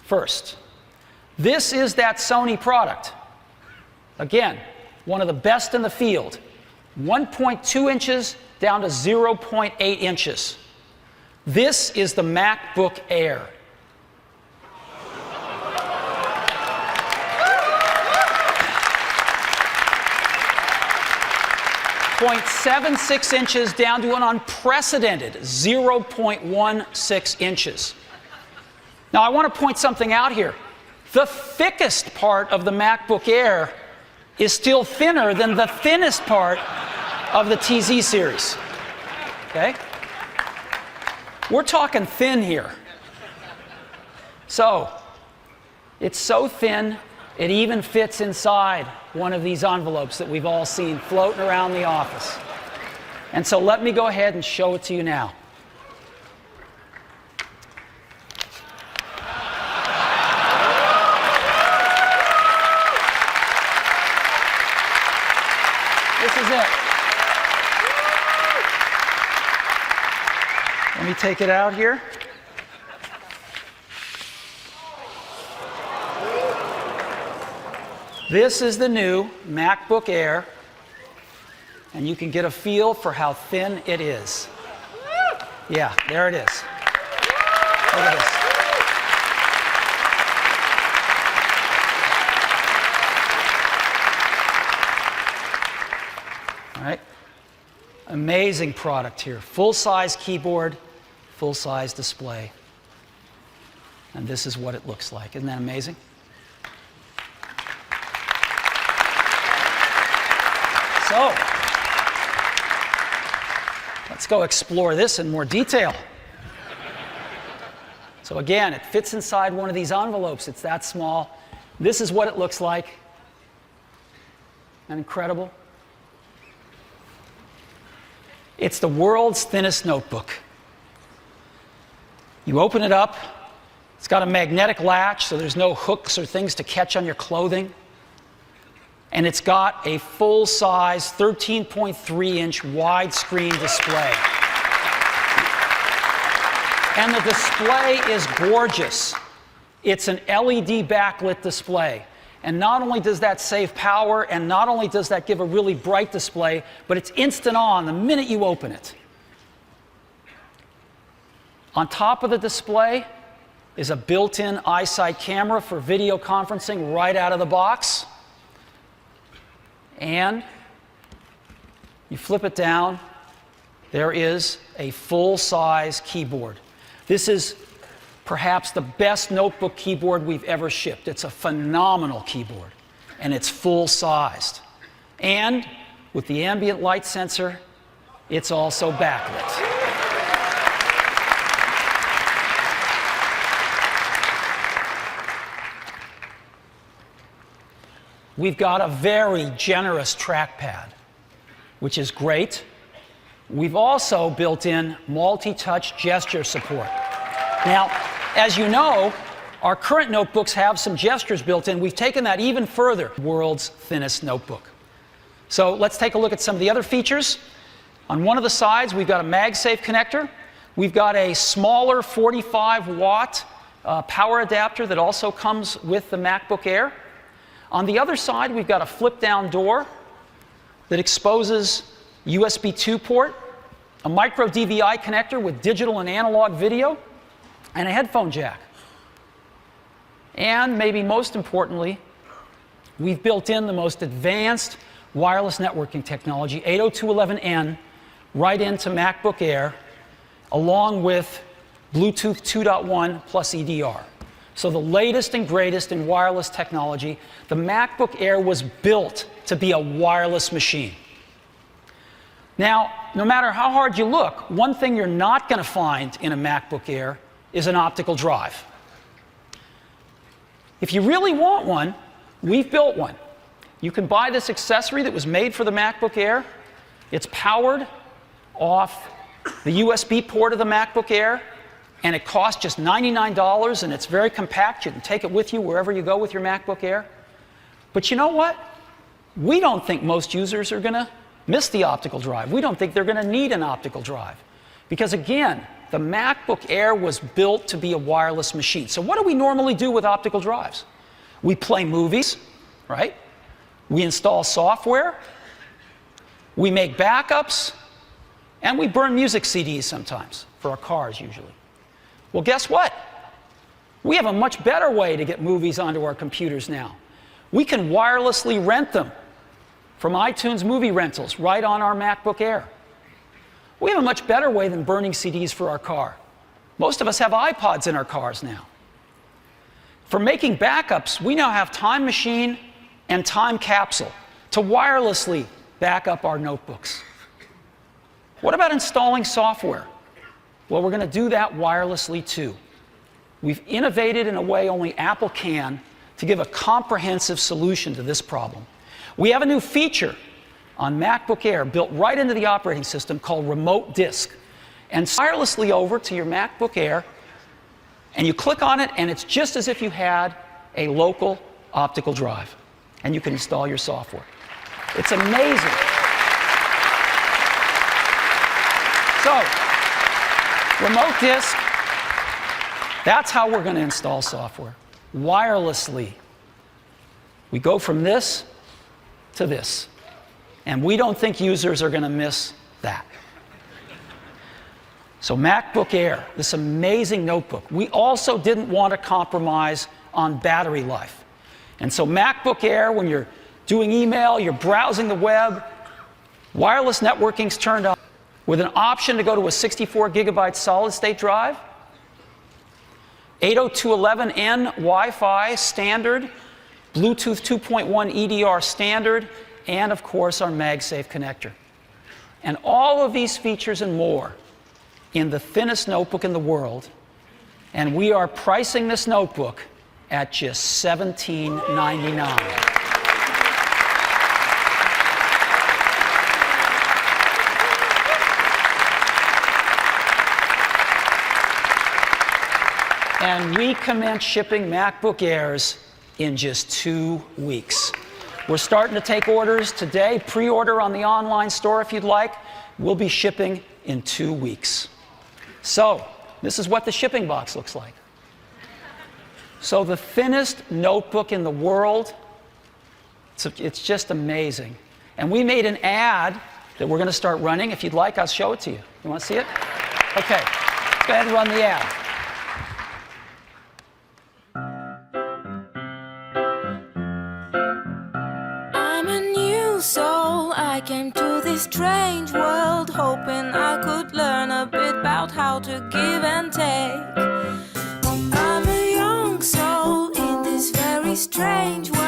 first. This is that Sony product. Again, one of the best in the field. 1.2 inches down to 0.8 inches. This is the MacBook Air. .76 inches down to an unprecedented 0.16 inches. Now, I want to point something out here. The thickest part of the MacBook Air is still thinner than the thinnest part of the TZ series. Okay? We're talking thin here. So, it's so thin, it even fits inside one of these envelopes that we've all seen floating around the office. And so let me go ahead and show it to you now. This is it. Let me take it out here. This is the new MacBook Air, and you can get a feel for how thin it is. Yeah, there it is. Look at this. All right. Amazing product here. Full-size keyboard, full-size display. And this is what it looks like. Isn't that amazing? So, let's go explore this in more detail. So again, it fits inside one of these envelopes. It's that small. This is what it looks like. Isn't that incredible? It's the world's thinnest notebook. You open it up. It's got a magnetic latch, so there's no hooks or things to catch on your clothing. And it's got a full-size 13.3-inch widescreen display. And the display is gorgeous. It's an LED backlit display. And not only does that save power, and not only does that give a really bright display, but it's instant on the minute you open it. On top of the display is a built-in iSight camera for video conferencing right out of the box. And you flip it down, there is a full-size keyboard. This is perhaps the best notebook keyboard we've ever shipped. It's a phenomenal keyboard, and it's full-sized. And with the ambient light sensor, it's also backlit. We've got a very generous trackpad, which is great. We've also built in multi-touch gesture support. Now, as you know, our current notebooks have some gestures built in. We've taken that even further. World's thinnest notebook. So let's take a look at some of the other features. On one of the sides, we've got a MagSafe connector. We've got a smaller 45-watt power adapter that also comes with the MacBook Air. On the other side, we've got a flip-down door that exposes USB 2 port, a micro DVI connector with digital and analog video, and a headphone jack. And maybe most importantly, we've built in the most advanced wireless networking technology, 802.11n, right into MacBook Air, along with Bluetooth 2.1 plus EDR. So the latest and greatest in wireless technology. The MacBook Air was built to be a wireless machine. Now, no matter how hard you look, one thing you're not going to find in a MacBook Air is an optical drive. If you really want one, we've built one. You can buy this accessory that was made for the MacBook Air. It's powered off the USB port of the MacBook Air, and it costs just $99, and it's very compact. You can take it with you wherever you go with your MacBook Air. But you know what? We don't think most users are going to miss the optical drive. We don't think they're going to need an optical drive. Because again, the MacBook Air was built to be a wireless machine. So what do we normally do with optical drives? We play movies, right? We install software, we make backups, and we burn music CDs sometimes, for our cars usually. Well, guess what? We have a much better way to get movies onto our computers now. We can wirelessly rent them from iTunes movie rentals right on our MacBook Air. We have a much better way than burning CDs for our car. Most of us have iPods in our cars now. For making backups, we now have Time Machine and Time Capsule to wirelessly back up our notebooks. What about installing software? Well, we're going to do that wirelessly too. We've innovated in a way only Apple can to give a comprehensive solution to this problem. We have a new feature on MacBook Air built right into the operating system called Remote Disk. And wirelessly over to your MacBook Air, and you click on it, and it's just as if you had a local optical drive. And you can install your software. It's amazing. So, Remote Disk, that's how we're going to install software. Wirelessly. We go from this to this. And we don't think users are going to miss that. So MacBook Air, this amazing notebook. We also didn't want to compromise on battery life. And so MacBook Air, when you're doing email, you're browsing the web, wireless networking's turned on with an option to go to a 64 gigabyte solid-state drive, 802.11n Wi-Fi standard, Bluetooth 2.1 EDR standard, and of course our MagSafe connector. And all of these features and more in the thinnest notebook in the world, and we are pricing this notebook at just $17.99. And we commence shipping MacBook Airs in just 2 weeks. We're starting to take orders today. Pre-order on the online store if you'd like. We'll be shipping in 2 weeks. So, this is what the shipping box looks like. So the thinnest notebook in the world, it's just amazing. And we made an ad that we're going to start running. If you'd like, I'll show it to you. You want to see it? Okay, go ahead and run the ad. So I came to this strange world hoping I could learn a bit about how to give and take. I'm a young soul in this very strange world.